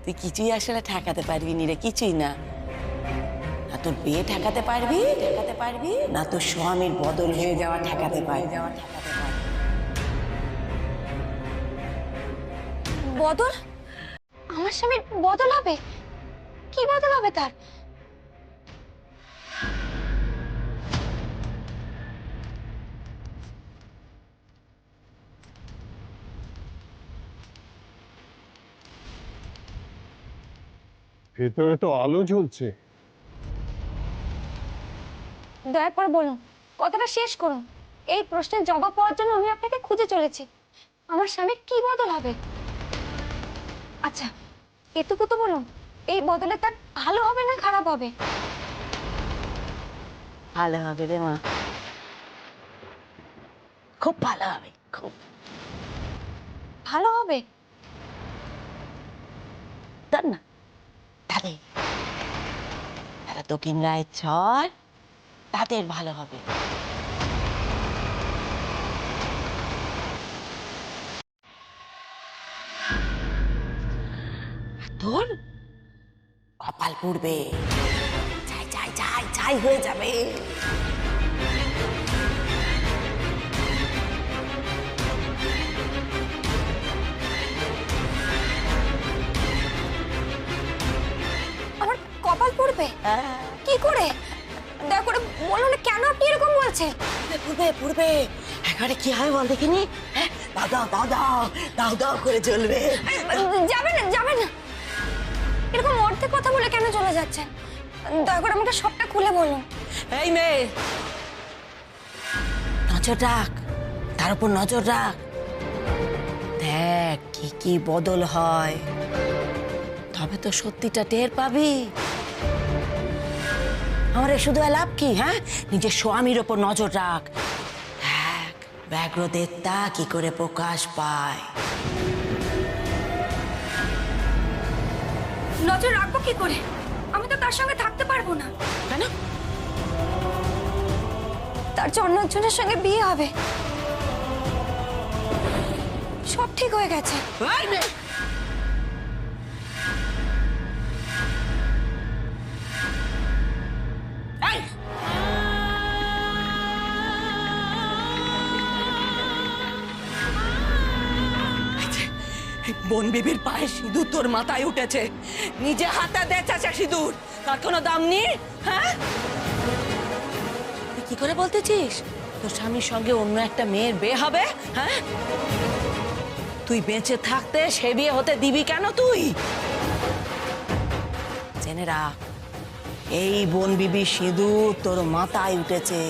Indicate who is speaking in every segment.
Speaker 1: তুই কিছুই আসলে ঠেকাতে পারবি নি রে, কিছুই না। না তোর বিয়ে ঠেকাতে পারবি না তোর স্বামীর বদল হয়ে যাওয়া ঠেকাতে পারবি।
Speaker 2: বদল? আমার স্বামীর বদল হবে? কি বদল হবে তার?
Speaker 3: ভেতরে তো আলো জ্বলছে।
Speaker 2: দয়া করে বলুন, কথাটা শেষ করুন। এই প্রশ্নের জবাব পাওয়ার জন্য আমি আপনাকে খুঁজে চলেছি। আমার স্বামীর কি বদল হবে? আচ্ছা, এটুকু তো বলুন, এই বদলে তার ভালো হবে না খারাপ হবে?
Speaker 1: ভালো হবে রে মা, খুব ভালো হবে, খুব
Speaker 2: ভালো হবে?
Speaker 1: তার না তাদের দক্ষিণ রায়ের ছর, তাদের ভালো হবে। তোর কপাল পুড়বে, চাই চাই চাই চাই হয়ে যাবে।
Speaker 2: আমার কপাল পড়বে? কি করে? দয়া করে বলুন না, কেন আপনি এরকম বলছেন?
Speaker 1: পুড়বে পুড়বে, একেবারে কি হয় বল দেখিনি। দাও দাও দাও দাও দাও দাও করে জ্বলবে।
Speaker 2: যাবেন না, যাবেন না। এরকম অর্থে কথা বলে কেন চলে যাচ্ছেন? দয়া করে আমাকে সবটা খুলে বলুন।
Speaker 1: এই মেয়ে, নজর রাখ, তার উপর নজর রাখ, দেখ কি কি বদল হয়, তবে তো সত্যিটা টের পাবি। আমার শুধু লাভ কি? হ্যাঁ, নিজের স্বামীর ওপর নজর রাখ, দেখ ব্যাঘ্রদেবতা কি করে প্রকাশ পায়।
Speaker 2: নজর রাখবো কি করে? আমি তো তার সঙ্গে থাকতে পারবো না।
Speaker 1: কেন?
Speaker 2: তার যে অন্য একজনের সঙ্গে বিয়ে হবে। সব ঠিক হয়ে গেছে।
Speaker 1: এই মেয়ে, এই, বন বিবির পায়ে সিঁদুর তোর মাথায় উঠেছে, নিজে হাতে দেছে সিঁদুর, তার কোনো দাম নেই? হ্যাঁ, তুই কি করে বলতেছিস তোর স্বামীর সঙ্গে অন্য একটা মেয়ের বিয়ে হবে? হ্যাঁ, তুই বেঁচে থাকতে সে বিয়ে হতে দিবি কেন তুই? জেনে রাখ, এই বন বিবি সিঁদুর তোর মাথায় উঠেছে।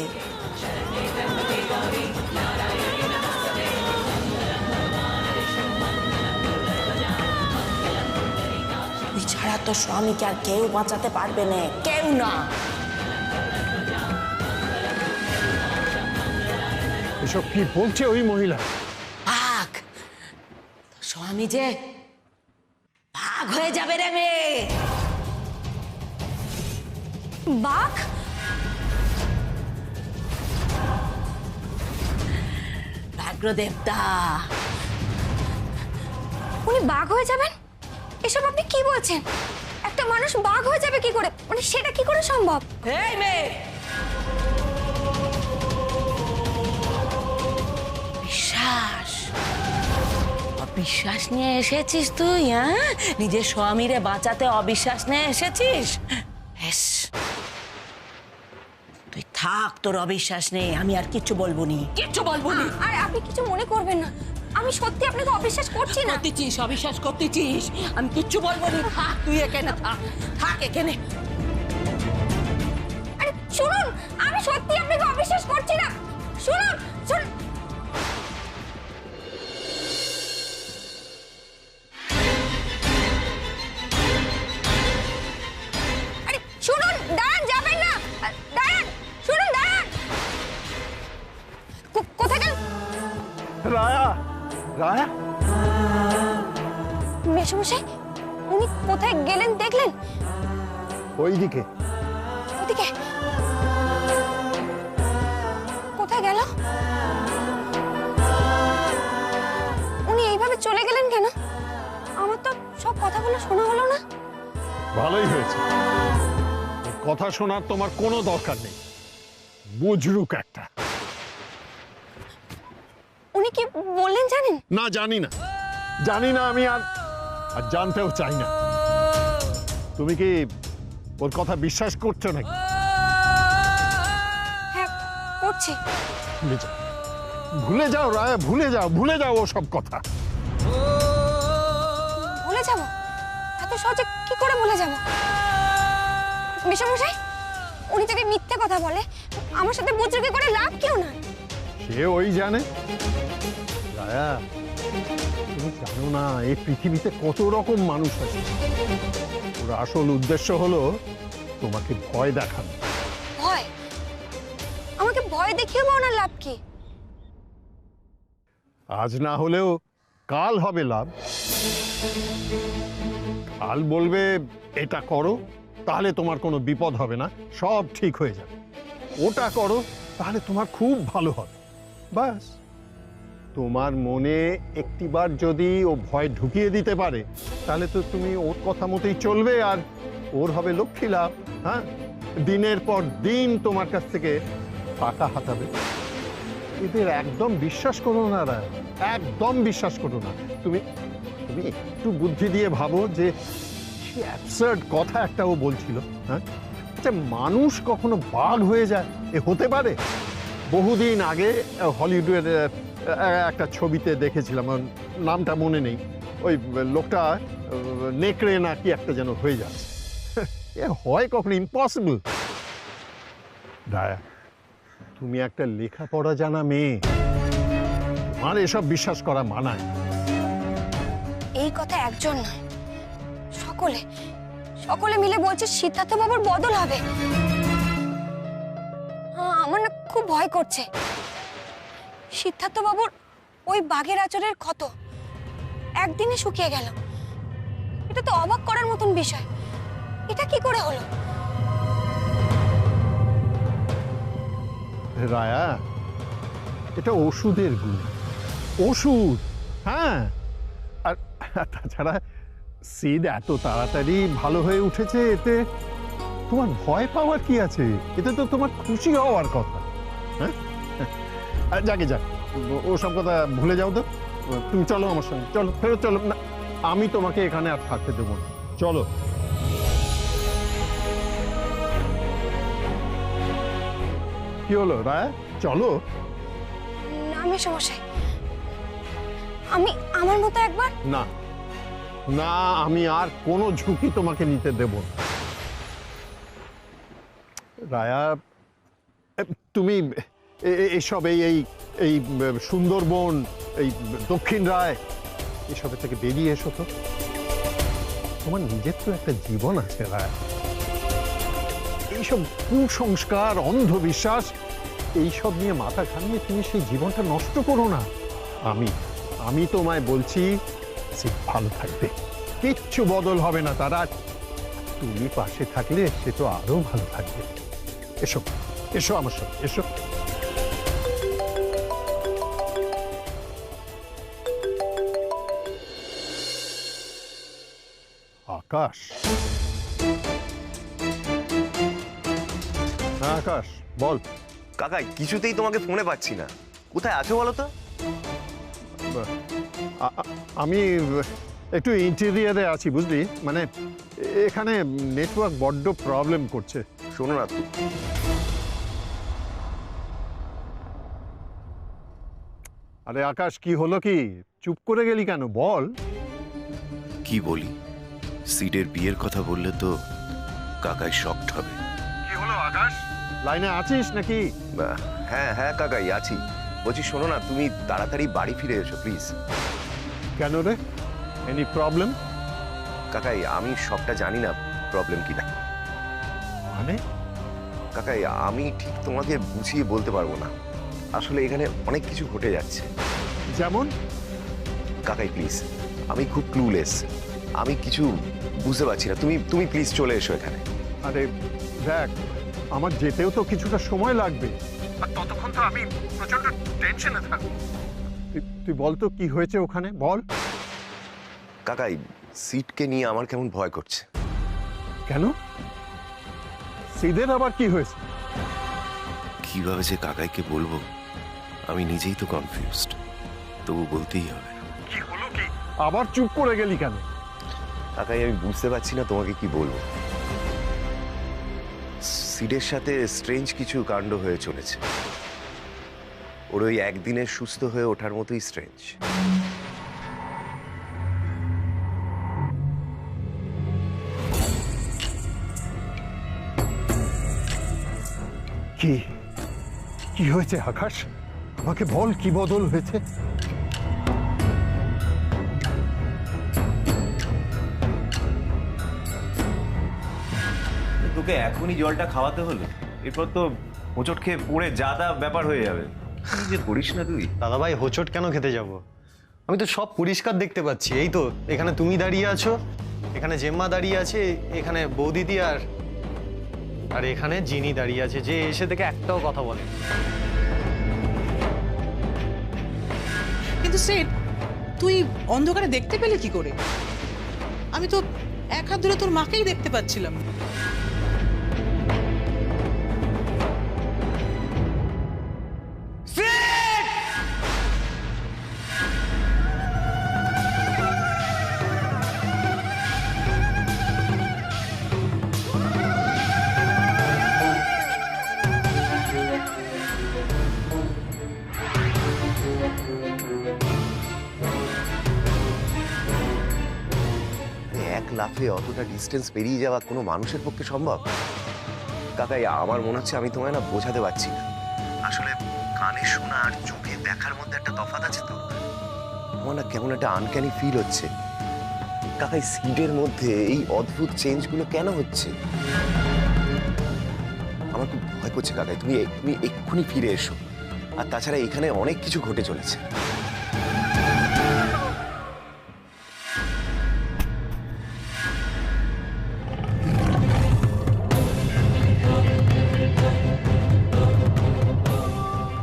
Speaker 1: তুই ছাড়া তোর স্বামীকে আর কেউ বাঁচাতে পারবে না, কেউ না।
Speaker 3: এসব কি বলছে ওই মহিলা?
Speaker 1: ভাগ, তোর স্বামী যে ভাগ হয়ে যাবে রে মেয়ে।
Speaker 2: বাঘ?
Speaker 1: ব্যাঘ্রদেবতা।
Speaker 2: উনি বাঘ হয়ে যাবেন? এসব আপনি কি বলছেন? একটা মানুষ বাঘ হয়ে যাবে কি করে? মানে সেটা কি করে সম্ভব?
Speaker 1: এই মেয়ে, বিশ্বাস অবিশ্বাস নিয়ে এসেছিস তুই? হ্যাঁ, নিজের স্বামীরে বাঁচাতে অবিশ্বাস নিয়ে এসেছিস? এস, তুই থাক, তোর অবিশ্বাস নেই, আমি আর কিচ্ছু বলবো নি, কিচ্ছু বলবো নি।
Speaker 2: আর আপনি কিছু মনে করবেন না, আমি সত্যি আপনাকে অবিশ্বাস করছি না।
Speaker 1: করতেছিস, অবিশ্বাস করতেছিস, আমি কিচ্ছু বলবো নি। থাক তুই এখানে, থাক, থাক এখানে।
Speaker 2: আরে শুনুন, আমি সত্যি আপনাকে অবিশ্বাস করছি না। শুনুন, শুনুন। আরে শুনুন, দাঁড়ান, যাবেন না। দাঁড়ান, শুনুন, দাঁড়ান। কোথায় গেল?
Speaker 3: রায়া, রায়া,
Speaker 2: মেশমশাই, উনি কোথায় গেলেন দেখলেন?
Speaker 3: ওইদিকে।
Speaker 2: ওদিকে? কোথায় গেল? উনি এইভাবে চলে গেলেন কেন? আমার তো সব কথাগুলো শোনা হলো না।
Speaker 3: ভালোই হয়েছে। ওর কথা শোনার তোমার কোনো দরকার নেই, বুঝরুক একটা।
Speaker 2: উনি কি বললেন জানেন?
Speaker 3: না, জানি না আমি, আর জানতেও চাই না। তুমি কি ওর কথা বিশ্বাস করছো নাকি?
Speaker 2: হ্যাঁ করছি।
Speaker 3: ভুলে যাও রায়া, ভুলে যাও ওসব কথা।
Speaker 2: ভুলে যাব? এত সহজে কি করে ভুলে যাব? মেশামশাই, উনি যদি মিথ্যে কথা বলে আমার সাথে বুঝরুকি করে লাভ কেউ না।
Speaker 3: সে ওই জানে। রায়া, তুমি জানো না এই পৃথিবীতে কত রকম মানুষ আছে। ওর আসল উদ্দেশ্য হলো তোমাকে ভয় দেখানো।
Speaker 2: ভয়? আমাকে ভয় দেখিয়ে বা ওনার লাভ কি?
Speaker 3: আজ না হলেও কাল হবে লাভ। কাল বলবে এটা করো, তাহলে তোমার কোনো বিপদ হবে না, সব ঠিক হয়ে যাবে। ওটা করো, তাহলে তোমার খুব ভালো হবে। বাস, তোমার মনে একটিবার যদি ও ভয় ঢুকিয়ে দিতে পারে, তাহলে তো তুমি ওর কথা মতোই চলবে, আর ওর হবে লক্ষ্মী লাভ। হ্যাঁ, দিনের পর দিন তোমার কাছ থেকে টাকা হাতাবে। এদের একদম বিশ্বাস করো না রায়, একদম বিশ্বাস করো না। তুমি তুমি একটু বুদ্ধি দিয়ে ভাবো যে সে অ্যাবসার্ড কথা একটা ও বলছিল। হ্যাঁ, আচ্ছা, মানুষ কখনো বাঘ হয়ে যায়? এ হতে পারে? বহুদিন আগে হলিউডের একটা ছবিতে দেখেছিলাম, আমার নামটা মনে নেই, ওই লোকটা নেকড়ে না কি একটা যেন হয়ে যাচ্ছে। এ হয় কখনো? ইম্পসিবল। দায়া, তুমি একটা লেখাপড়া জানা মেয়ে, আর এসব বিশ্বাস করা মানায়।
Speaker 2: এই কথা একজন নয়, সকলে সকলে মিলে বলছে সিদ্ধার্থ বাবুর বদল হবে। আমার না খুব ভয় করছে। সিদ্ধার্থ বাবুর ওই বাঘের আচরের ক্ষত একদিনে শুকিয়ে গেল। এটা তো অবাক করার মতন বিষয়। এটা কি করে হলো?
Speaker 3: রায়া, এটা ওষুধের গুণ, ওষুধ। হ্যাঁ, আর তাছাড়া সিদ এত তাড়াতাড়ি ভালো হয়ে উঠেছে, এতে তোমার ভয় পাওয়ার কি আছে? এতে তো তোমার খুশি হওয়ার কথা। হ্যাঁ, যাকে যাক, ওসব কথা ভুলে যাও তো। তুমি চলো আমার সঙ্গে, চলো, ফেরত চলো। না, আমি তোমাকে এখানে আর থাকতে দেবো না, চলো। কি হলো রায়া, চলো।
Speaker 2: না মেশামশাই, আমি আমার মতো একবার।
Speaker 3: না না, আমি আর কোনো ঝুঁকি তোমাকে নিতে দেব না। রায়া, তুমি এসব এই এই এই সুন্দরবন, এই দক্ষিণ রায়, এসবের থেকে বেরিয়ে এসো তো। তোমার নিজের তো একটা জীবন আছে রায়া। এইসব কুসংস্কার, অন্ধবিশ্বাস, এইসব নিয়ে মাথা ঘামিয়ে তুমি সেই জীবনটা নষ্ট করো না। আমি তোমায় বলছি, সে ভালো থাকবে, কিচ্ছু বদল হবে না তারা। তুমি পাশে থাকলে সে তো আরো ভালো থাকবে। এসো, এসো আমার সঙ্গে, এসো। আকাশ, হ্যাঁ আকাশ, বল।
Speaker 4: কাকা, কিছুতেই তোমাকে ফোনে পাচ্ছি না, কোথায় আছো বলো তো?
Speaker 3: আমি একটু ইন্টেরিয়ারে আছি, বুঝলি, মানে এখানে নেটওয়ার্ক বড্ড প্রবলেম করছে।
Speaker 4: শোনো না,
Speaker 3: আরে আকাশ, কি হলো? কি চুপ করে গেলি কেন? বল।
Speaker 4: কি বলি, সিডের বিয়ের কথা বললে তো কাকাই শকড হবে।
Speaker 3: কি হলো আকাশ, লাইনে আছিস নাকি?
Speaker 4: হ্যাঁ হ্যাঁ কাকাই আছি। বলছি শোনো না, তুমি তাড়াতাড়ি বাড়ি ফিরে এসো প্লিজ।
Speaker 3: কেন রে, এনি প্রবলেম?
Speaker 4: কাকাই, আমি সবটা জানি না প্রবলেম কি না।
Speaker 3: মানে
Speaker 4: কাকাই, আমি ঠিক তোমাকে বুঝিয়ে বলতে পারবো না। আসলে এখানে অনেক কিছু ঘটে যাচ্ছে।
Speaker 3: যেমন?
Speaker 4: কাকাই প্লিজ, আমি খুব ক্লুলেস, আমি কিছু বুঝতে পারছি না। তুমি প্লিজ চলে এসো এখানে।
Speaker 3: আরে দেখ, আমার যেতেও তো কিছুটা সময় লাগবে, আর ততক্ষণ তো আমি প্রচন্ড টেনশনে থাকবো। তুই বল তো কি হয়েছে ওখানে, বল।
Speaker 4: কাকাই সিটকে নিয়ে আমার কেমন ভয় করছে।
Speaker 3: কেন? সিদের আবার কি হয়েছে?
Speaker 4: কিভাবে যে কাকাইকে বলবো আমি নিজেই তো কনফিউজড, তবু বলতেই হবে।
Speaker 3: কি হলো কি? আবার চুপ করে গেলি কেন?
Speaker 4: কাকাই আমি বুঝতে পারছি না তোমাকে কি বলবো। সিডের সাথে স্ট্রেঞ্জ কিছু কাণ্ড হয়ে চলেছে। ওর ওই একদিনের সুস্থ হয়ে ওঠার মতোই স্ট্রেঞ্জ।
Speaker 3: কি কি হয়েছে আকাশ? আমাকে বল, কি বদল হয়েছে?
Speaker 5: তোকে এখনই জলটা খাওয়াতে হলো? এরপর তো হোঁচট খেয়ে পড়ে যা তা ব্যাপার হয়ে যাবে। কি যে করিস না তুই।
Speaker 6: দাদাভাই, হোঁচট কেন খেতে যাব? আমি তো সব পরিষ্কার দেখতে পাচ্ছি। এই তো এখানে তুমি দাঁড়িয়ে আছো, এখানে জেম্মা দাঁড়িয়ে আছে, এখানে বৌদিদি আর আর এখানে জিনি দাঁড়িয়ে আছে, যে এসে থেকে একটাও কথা বলে।
Speaker 7: কিন্তু সেট, তুই অন্ধকারে দেখতে পেলে কি করে? আমি তো এক হাত ধরে তোর মাকেই দেখতে পাচ্ছিলাম।
Speaker 4: এক লাফে অতটা ডিস্টেন্স পেরিয়ে যাওয়া কোনো মানুষের পক্ষে সম্ভব? কাকাই আমার মনে হচ্ছে আমি তোমায় না বোঝাতে পারছি না। আসলে কানে শোনা আর চোখে দেখার মধ্যে একটা তফাৎ আছে তো। আমার না কেমন একটা আনক্যানি ফিল হচ্ছে। কাকাই সিডের মধ্যে এই অদ্ভুত চেঞ্জগুলো কেন হচ্ছে? আমার খুব ভয় করছে কাকাই। তুমি এক্ষুনি ফিরে এসো। আর তাছাড়া এখানে অনেক কিছু ঘটে চলেছে।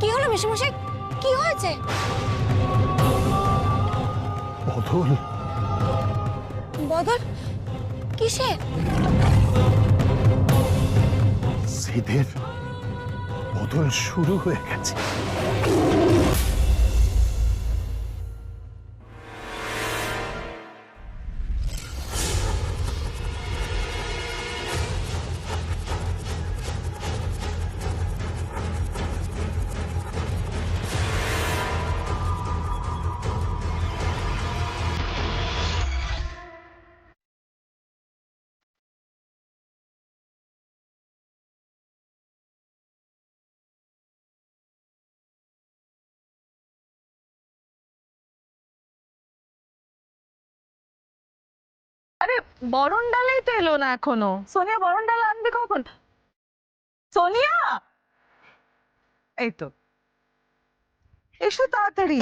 Speaker 2: কি হলো মেশামশাই? কি হয়েছে?
Speaker 3: বদল?
Speaker 2: বদল কিসে?
Speaker 3: সিদের বদল শুরু হয়ে গেছে।
Speaker 8: আরে বরণ ডালাই তো এলো না এখনো। সোনিয়া বরণ ডাল আনবে কখন? সোনিয়া, এই তো, এসো তাড়াতাড়ি।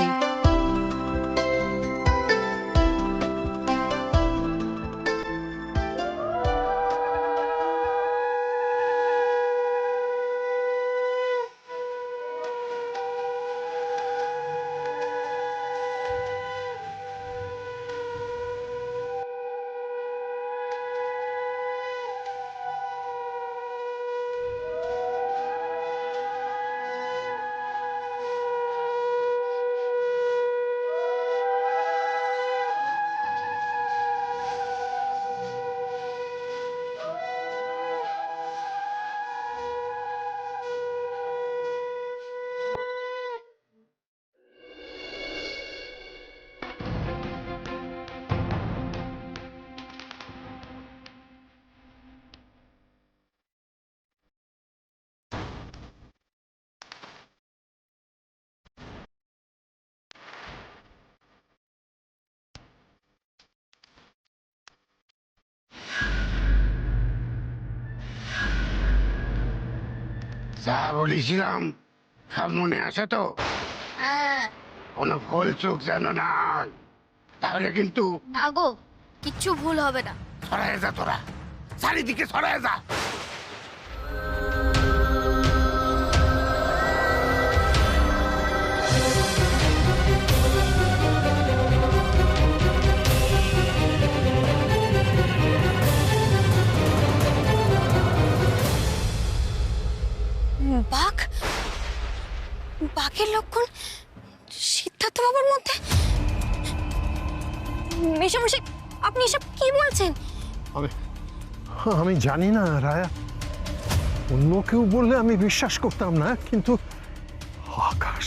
Speaker 9: যা বলেছিলাম সব মনে আছে তো? কোনো ভুল চোখ যেন না হয়, তাহলে কিন্তু
Speaker 2: না গো, কিচ্ছু ভুল হবে না।
Speaker 9: সরায় যা, তোরা চারিদিকে সরায় যা।
Speaker 2: আগের লক্ষণ সিদ্ধার্থ বাবুর মধ্যে। মেশামশাই, আপনি এসব কি বলছেন?
Speaker 3: আমি আমি জানি না রায়া, অন্য কেউ বললে আমি বিশ্বাস করতাম না, কিন্তু আকাশ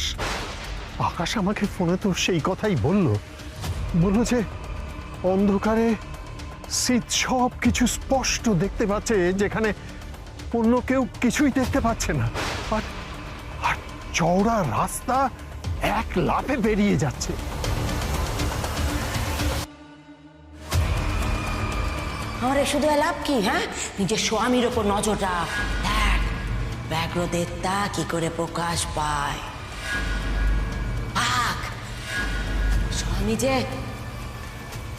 Speaker 3: আকাশ আমাকে ফোনে তো সেই কথাই বলল যে অন্ধকারে সিদ সব কিছু স্পষ্ট দেখতে পাচ্ছে, যেখানে অন্য কেউ কিছুই দেখতে পাচ্ছে না। আর আর চওড়া রাস্তা এক লাফে বেরিয়ে যাচ্ছে।
Speaker 1: আমার শুধু লাভ কি? হ্যাঁ, নিজের স্বামীর ওপর নজর রাখ। দেখ ব্যগ্রদেবতা কি করে প্রকাশ পায়। ভাগ, স্বামী যে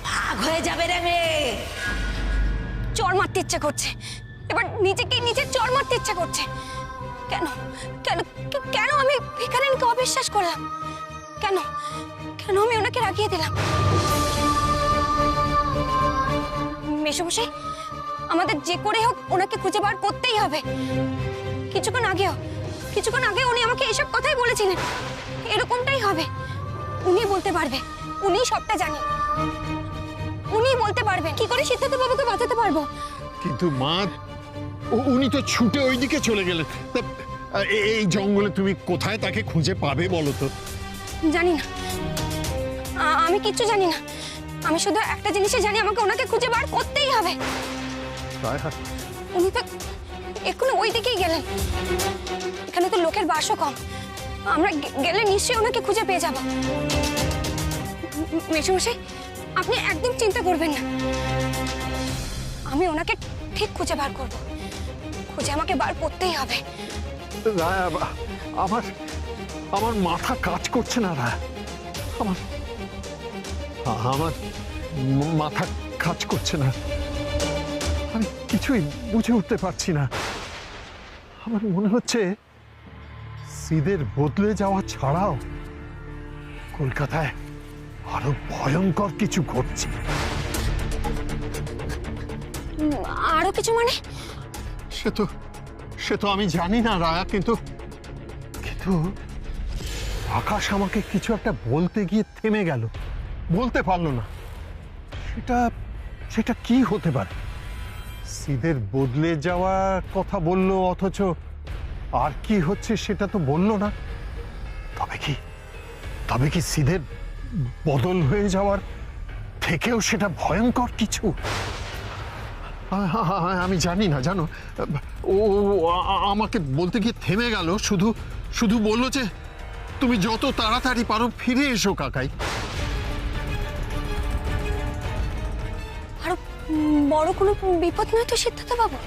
Speaker 1: ভাগ হয়ে যাবে রে মেয়ে।
Speaker 2: চড় মারতে ইচ্ছে করছে, এবার নিজেকে নিজে চড় মারতে ইচ্ছে করছে। কেন কেন কেন আমি ভিখারিনীকে অবিশ্বাস করলাম? কেন কেন আমি ওনাকে রাগিয়ে দিলাম? মেশামশাই, আমাদের যে করে হোক ওনাকে খুঁজে বার করতেই হবে। কিছুক্ষণ আগে উনি আমাকে এসব কথাই বলেছিলেন। এরকমটাই হবে, উনি বলতে পারবে, উনি সবটা জানেন, উনি বলতে পারবেন কি করে সিদ্ধার্থ বাবুকে বাঁচাতে পারবো।
Speaker 3: কিন্তু মা, উনি তো ছুটে ওইদিকে চলে গেলেন। তা এই জঙ্গলে তুমি কোথায় তাকে খুঁজে পাবে বলো তো?
Speaker 2: জানি না, আমি কিচ্ছু জানি না। আমি শুধু একটা জিনিসই জানি, আমাকে ওনাকে খুঁজে বার করতেই হবে। উনি তো এক্ষুনি ওই দিকেই গেলেন। এখানে তো লোকের বাসও কম, আমরা গেলে নিশ্চয়ই ওনাকে খুঁজে পেয়ে যাব। মেশামশাই, আপনি একদম চিন্তা করবেন না, আমি ওনাকে ঠিক খুঁজে বার করব। খুঁজে আমাকে বার করতেই হবে।
Speaker 3: রায়া, আমার আমার মাথা কাজ করছে না রায়া, আমার আমার মাথা কাজ করছে না। আমি কিছুই বুঝে উঠতে পারছি না। আমার মনে হচ্ছে সিদের বদলে যাওয়া ছাড়াও কলকাতায় আরো ভয়ঙ্কর কিছু ঘটছে।
Speaker 2: আরো কিছু মানে?
Speaker 3: সে তো আমি জানি না রায়া, কিন্তু কিন্তু আকাশ আমাকে কিছু একটা বলতে গিয়ে থেমে গেল, বলতে পারলো না। সেটা কি হতে পারে? সিদের বদলে যাওয়া কথা বললো, অথচ আর কি হচ্ছে সেটা তো বললো না। তবে কি সিদের বদল হয়ে যাওয়ার থেকেও সেটা ভয়ঙ্কর কিছু? আমি জানি না, জানো, ও আমাকে বলতে গিয়ে থেমে গেল, শুধু বললো যে তুমি যত তাড়াতাড়ি পারো ফিরে এসো কাকাই।
Speaker 2: আরো বড় কোনো বিপদ নয় তো সিদ্ধার্থ বাবু?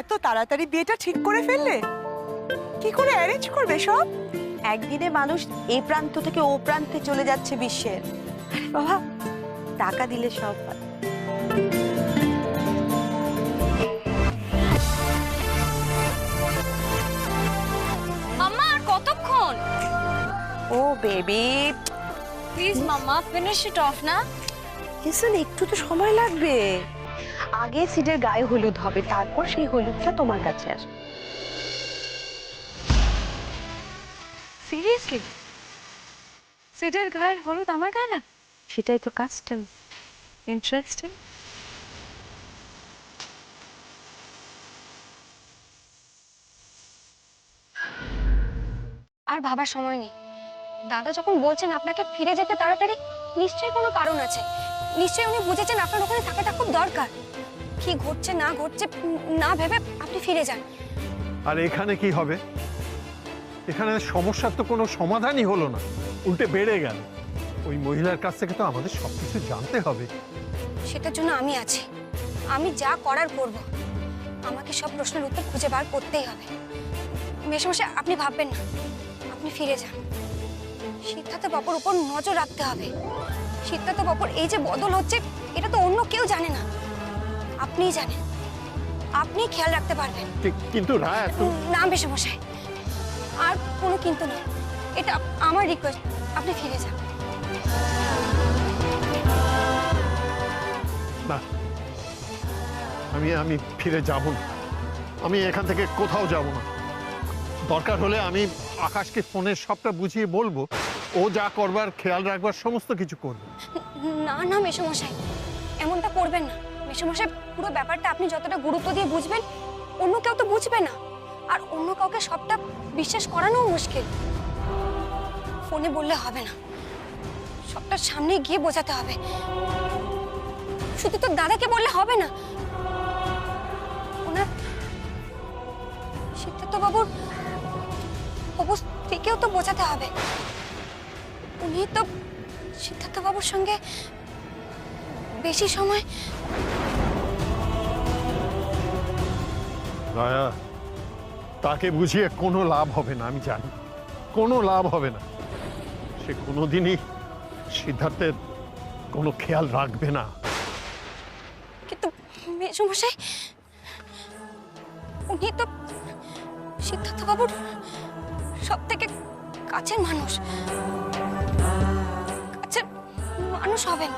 Speaker 8: এত তাড়াতাড়ি বিয়েটা ঠিক করে ফেললে? কি করে অ্যারেঞ্জ করবে সব? একদিনে মানুষ এই প্রান্ত থেকে ও প্রান্তে চলে যাচ্ছে বিশ্বের। আরে বাবা, টাকা দিলে সব হয়।
Speaker 2: মাম্মা, আর কতক্ষণ?
Speaker 8: ও baby,
Speaker 2: please mamma, finish it off না।
Speaker 8: লিসেন, একটু তো সময় লাগবে। আগে সিডের গায়ে হলুদ হবে, তারপর সেই হলুদটা তোমার কাছে আসবে।
Speaker 2: সিরিয়াসলি? সিডের গায়ের হলুদ আমার গায়ে না?
Speaker 8: সেটাই তো কাস্টম।
Speaker 2: ইন্টারেস্টিং। আর ভাবার সময় নেই। দাদা যখন বলছেন আপনাকে ফিরে যেতে তাড়াতাড়ি, নিশ্চয়ই কোনো কারণ আছে। নিশ্চয়ই উনি বুঝেছেন আপনার ওখানে থাকাটা খুব দরকার। কি ঘটছে না ঘটছে না ভেবে আপনি ফিরে যান।
Speaker 3: আর এখানে কি হবে? এখানে সমস্যার তো কোনো সমাধানই হলো না, উল্টে বেড়ে গেল। ওই মহিলার কাছ থেকে তো আমাদের সবকিছু জানতে হবে।
Speaker 2: সেটার জন্য আমি আছি, আমি যা করার করব। আমাকে সব প্রশ্নের উত্তর খুঁজে বার করতেই হবে। মেশামশাই, আপনি ভাববেন না, আপনি ফিরে যান। সিদ্ধার্থ বাবুর উপর নজর রাখতে হবে। সিদ্ধার্থ বাবুর এই যে বদল হচ্ছে, এটা তো অন্য কেউ জানে না, আপনিই জানেন। আপনি খেয়াল রাখতে পারবেন।
Speaker 3: কিন্তু রায়া,
Speaker 2: না মেশামশাই, আর কোনো কিন্তু নয়, এটা আমার রিকোয়েস্ট, আপনি ফিরে যান।
Speaker 3: না, আমি ফিরে যাব না। আমি এখান থেকে কোথাও যাব না। দরকার হলে আমি আকাশকে ফোনে সবটা বুঝিয়ে বলবো, ও যা করবার খেয়াল রাখবার সমস্ত কিছু করবে।
Speaker 2: না না মেসোমশাই, এমনটা করবেন না। মেসোমশাই, পুরো ব্যাপারটা আপনি যতটা গুরুত্ব দিয়ে বুঝবেন, অন্য কেউ তো বুঝবে না। আর অন্য কাউকে সবটা বিশ্বাস করানো মুশকিল। ফোনে বললে হবে না, সবটা সামনে গিয়ে বোঝাতে হবে। শুধু তো দাদাকে বললে হবে না, ওনার সিদ্ধার্থ বাবুর অবস্থাকেও তো বোঝাতে হবে। উনি তো সিদ্ধার্থ বাবুর সঙ্গে বেশি সময়।
Speaker 3: দয়া, তাকে বুঝিয়ে কোনো লাভ হবে না, আমি জানি কোনো লাভ হবে না। সে কোনোদিনই সিদ্ধার্থের কোনো খেয়াল রাখবে না।
Speaker 2: কিন্তু মেসোমশাই, উনি তো সিদ্ধার্থ বাবুর সব থেকে কাছের মানুষ, কাছের মানুষ হবেন।